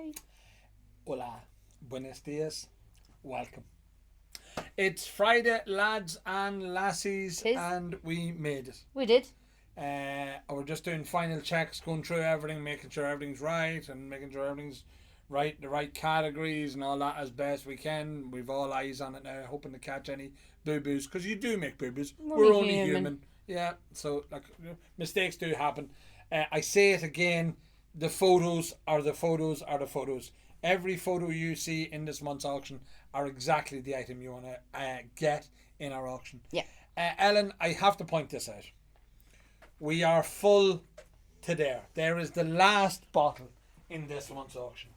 Hi. Hola, buenos dias, welcome. It's Friday, lads and lassies, Tis. and we made it. We did. We're just doing final checks, going through everything, making sure everything's right, and making sure everything's right, the right categories and all that as best we can. We've all eyes on it now, hoping to catch any boo-boos, because you do make boo-boos. We're only human. Yeah, so mistakes do happen. I say it again, the photos are the photos are the photos. Every photo you see in this month's auction are exactly the item you want to get in our auction. Yeah. Ellen, I have to point this out. We are full to there. There is the last bottle in this month's auction.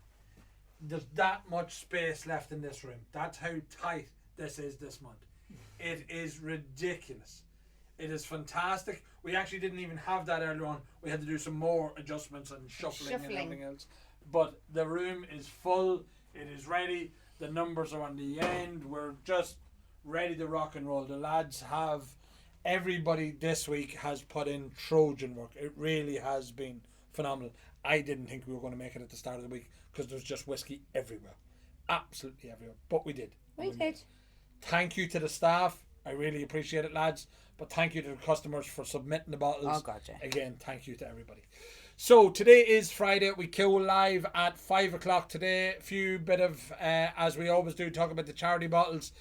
There's that much space left in this room. That's how tight this is this month. It is ridiculous. It is fantastic. We actually didn't even have that earlier on. We had to do some more adjustments and shuffling. And everything else. But the room is full. It is ready. The numbers are on the end. We're just ready to rock and roll. The lads have, everybody this week has put in Trojan work. It really has been phenomenal. I didn't think we were going to make it at the start of the week because there's just whiskey everywhere. Absolutely everywhere. But we did. We did. Thank you to the staff. I really appreciate it, lads. But thank you to the customers for submitting the bottles. Oh, gotcha. Again, thank you to everybody. So today is Friday. We go live at 5 o'clock today. A few bit of, as we always do, talk about the charity bottles.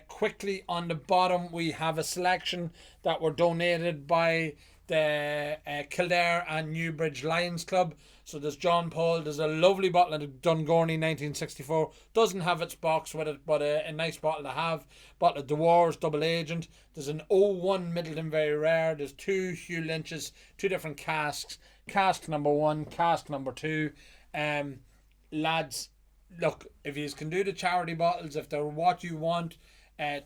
Quickly on the bottom, we have a selection that were donated by the Kildare and Newbridge Lions Club. So there's John Paul. There's a lovely bottle of Dungorney 1964. Doesn't have its box with it, but a nice bottle to have. Bottle of Dewars Double Agent. There's an 01 Middleton Very Rare. There's two Hugh Lynch's, two different casks. Cask number 1, cask number 2. Lads, look, if you can do the charity bottles, if they're what you want,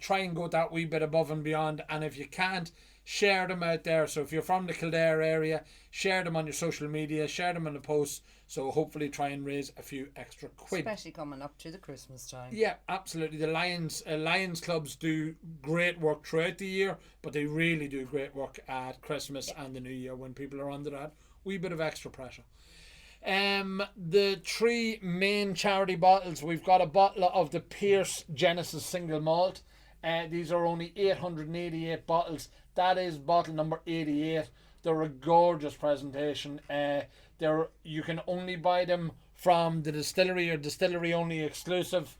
try and go that wee bit above and beyond. And if you can't, share them out there. So if you're from the Kildare area, share them on your social media, share them on the posts. So hopefully try and raise a few extra quid. Especially coming up to the Christmas time. Yeah, absolutely. The Lions clubs do great work throughout the year, but they really do great work at Christmas and the New Year when people are under that wee bit of extra pressure. The three main charity bottles, we've got a bottle of the Pierce Genesis single malt. These are only 888 bottles. That is bottle number 88. They're a gorgeous presentation. You can only buy them from the distillery or distillery only exclusive.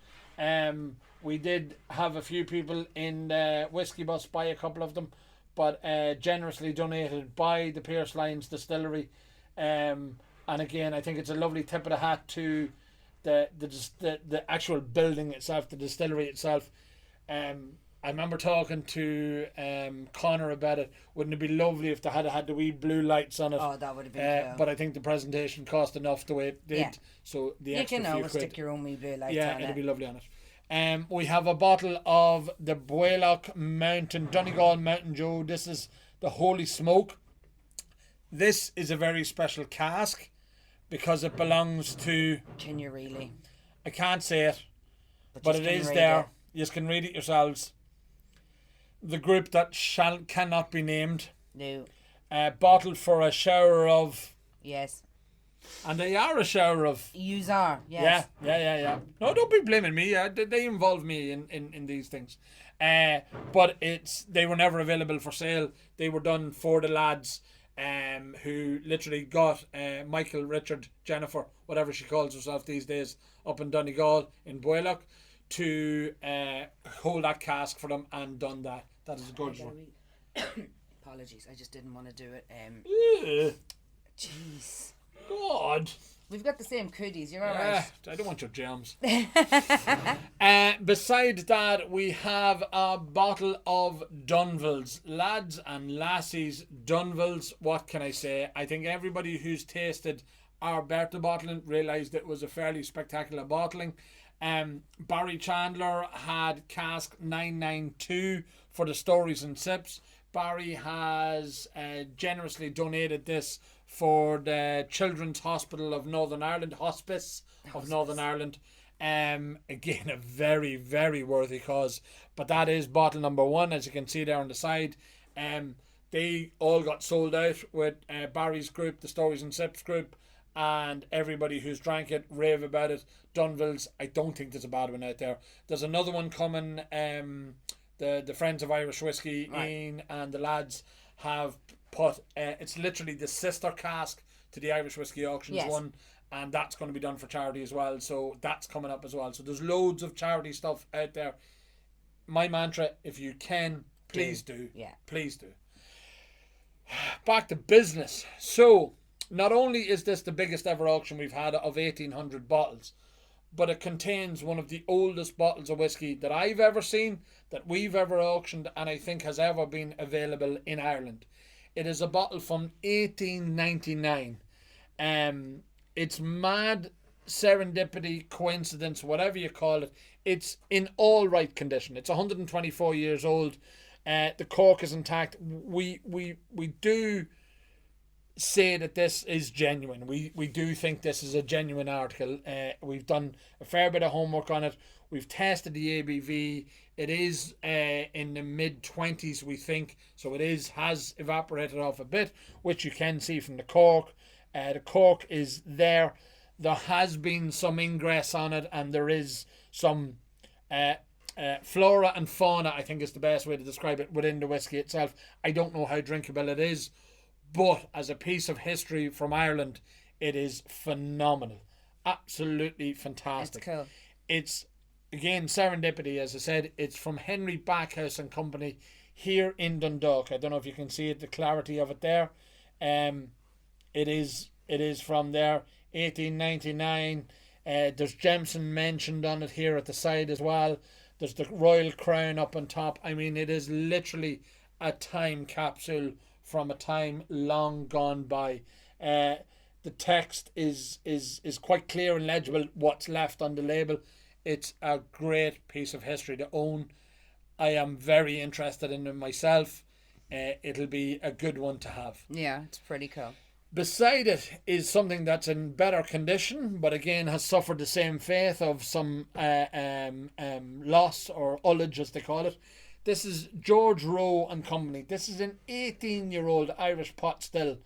We did have a few people in the Whiskey Bus buy a couple of them, but generously donated by the Pierce Lions Distillery. And again, I think it's a lovely tip of the hat to the actual building itself, the distillery itself. I remember talking to Connor about it. Wouldn't it be lovely if they had had the wee blue lights on it? Oh, that would have been cool. But I think the presentation cost enough the way it did. Yeah. So the you extra can few always quid, stick your own wee blue lights yeah, on it'll it. be lovely on it. We have a bottle of the Buelloch Mountain, Donegal Mountain Joe. This is the Holy Smoke. This is a very special cask because it belongs to... Can you really? I can't say it, but it is read there. it. You can read it yourselves. The group that cannot be named. No. Bottled for a shower of... Yes. And they are a shower of... Yous are, yes. Yeah. No, don't be blaming me. They involve me in these things. But they were never available for sale. They were done for the lads who literally got Michael, Richard, Jennifer, whatever she calls herself these days, up in Donegal in Buelloch, to hold that cask for them and done that. That is a good one. Apologies, I just didn't want to do it. Jeez. God. We've got the same cooties, you're alright. I don't want your germs. Besides that, we have a bottle of Dunvilles. Lads and lassies, Dunvilles, what can I say? I think everybody who's tasted our Bertha bottling realised it was a fairly spectacular bottling. Barry Chandler had cask 992 for the Stories and Sips. Barry has generously donated this for the Children's Hospital of Northern Ireland, Hospice of Northern Ireland. Again, a very, very worthy cause. But that is bottle number 1, as you can see there on the side. They all got sold out with Barry's group, the Stories and Sips group, and everybody who's drank it rave about it. Dunville's, I don't think there's a bad one out there. There's another one coming. The Friends of Irish Whiskey, Right. Ian and the lads have put. It's literally the sister cask to the Irish Whiskey Auctions Yes. one, and that's going to be done for charity as well. So that's coming up as well. So there's loads of charity stuff out there. My mantra: if you can, please do. Yeah. Please do. Back to business. So, not only is this the biggest ever auction we've had of 1,800 bottles, but it contains one of the oldest bottles of whiskey that I've ever seen, that we've ever auctioned, and I think has ever been available in Ireland. It is a bottle from 1899. It's mad serendipity, coincidence, whatever you call it. It's in all right condition. It's 124 years old. The cork is intact. We do say that this is genuine. We do think this is a genuine article. We've done a fair bit of homework on it. We've tested the ABV. It is in the mid-20s, we think. So has evaporated off a bit, which you can see from the cork. The cork is there. There has been some ingress on it, and there is some flora and fauna, I think is the best way to describe it, within the whiskey itself. I don't know how drinkable it is, but as a piece of history from Ireland, it is phenomenal. Absolutely fantastic. It's cool. It's, again, serendipity, as I said. It's from Henry Backhouse and Company here in Dundalk. I don't know if you can see it, the clarity of it there. It is from there, 1899. There's Jameson mentioned on it here at the side as well. There's the Royal Crown up on top. I mean, it is literally a time capsule from a time long gone by. The text is quite clear and legible what's left on the label. It's a great piece of history to own. I am very interested in it myself. It'll be a good one to have. Yeah, it's pretty cool. Beside it is something that's in better condition, but again has suffered the same fate of some loss or ullage, as they call it. This is George Rowe and Company. This is an 18-year-old Irish pot still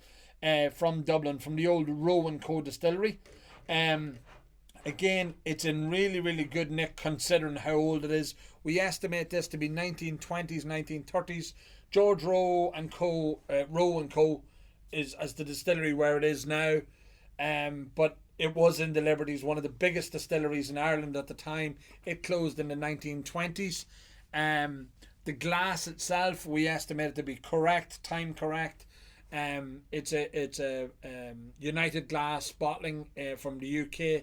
from Dublin, from the old Rowe and Co distillery. Again, it's in really, really good nick considering how old it is. We estimate this to be 1920s, 1930s. George Rowe and Co. Rowe and Co. is as the distillery where it is now, but it was in the Liberties, one of the biggest distilleries in Ireland at the time. It closed in the 1920s. The glass itself, we estimate it to be correct, time correct. It's a United Glass bottling from the UK.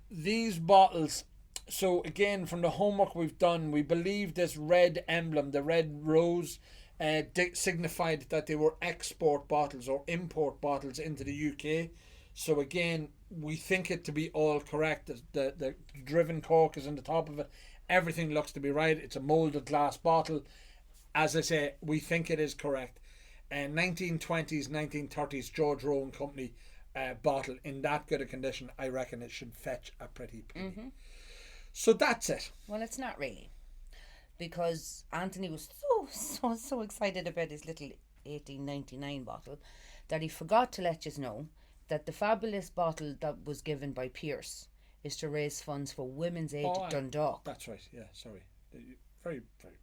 These bottles, so again, from the homework we've done, we believe this red emblem, the red rose, signified that they were export bottles or import bottles into the UK. So again, we think it to be all correct. The driven cork is in the top of it. Everything looks to be right. It's a moulded glass bottle. As I say, we think it is correct. 1920s, 1930s George Rowe and Company bottle in that good a condition, I reckon it should fetch a pretty penny. Mm-hmm. So that's it. Well, it's not really, because Anthony was so excited about his little 1899 bottle that he forgot to let you know that the fabulous bottle that was given by Pierce is to raise funds for Women's Aid Dundalk. That's right. Yeah, sorry. Very, very.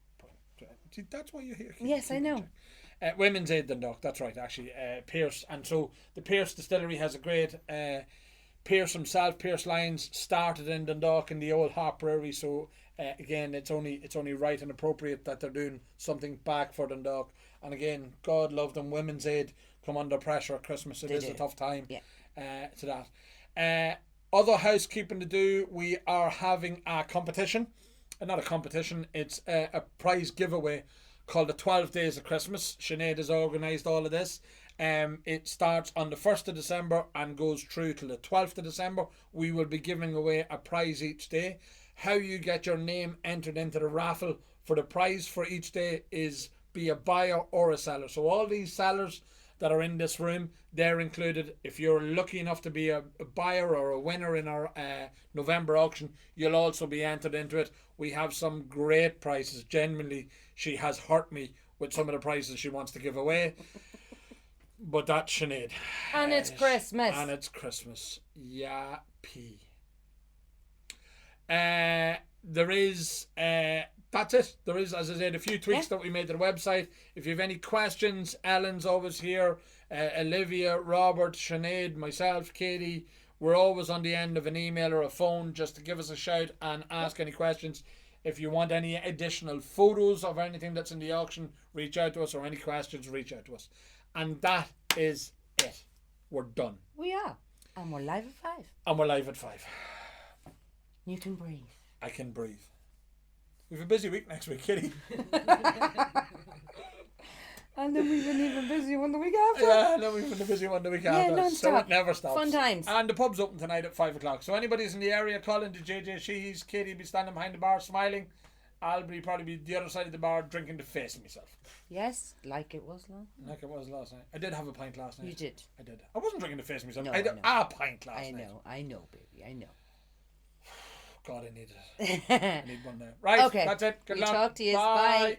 That's why you're here. Yes, I know. Women's Aid Dundalk. That's right. Actually, Pierce, and so the Pierce distillery has a great. Pierce himself, Pierce Lyons, started in Dundalk in the old Harp Brewery. So again, it's only right and appropriate that they're doing something back for Dundalk. And again, God love them. Women's Aid come under pressure at Christmas. It is a tough time. Yeah. To that. Other housekeeping to do. We are having a competition. Not a competition. It's a prize giveaway called the 12 Days of Christmas. Sinead has organised all of this. It starts on the 1st of December and goes through till the 12th of December. We will be giving away a prize each day. How you get your name entered into the raffle for the prize for each day is be a buyer or a seller. So all these sellers that are in this room, they're included. If you're lucky enough to be a buyer or a winner in our November auction, you'll also be entered into it. We have some great prizes. Genuinely, she has hurt me with some of the prizes she wants to give away. But that's Sinead. And it's Christmas. And it's Christmas. Yeah, P. There is that's it. There is, as I said, a few tweaks that we made to the website. If you have any questions, Ellen's always here. Olivia, Robert, Sinead, myself, Katie, we're always on the end of an email or a phone just to give us a shout and ask any questions. If you want any additional photos of anything that's in the auction, reach out to us, or any questions, reach out to us. And that is it. We're done. We are. And we're live at 5. And we're live at 5. You can breathe. I can breathe. We have a busy week next week, Kitty. And then we've an even busy one the week after. Yeah, and then we've been a busy one the week after. Non-stop. So it never stops. Fun times. And the pub's open tonight at 5 o'clock. So anybody's in the area, call into JJ Sheehy's. Katie will be standing behind the bar smiling. I'll probably be the other side of the bar drinking the face of myself. Yes, like it was last night. Like it was last night. I did have a pint last night. You did. I did. I wasn't drinking the face of myself. No, I had a pint last night. I know, baby. I know. God, I need it. I need one now. Right, Okay. that's it. Good luck. Talk to you. Bye. Bye.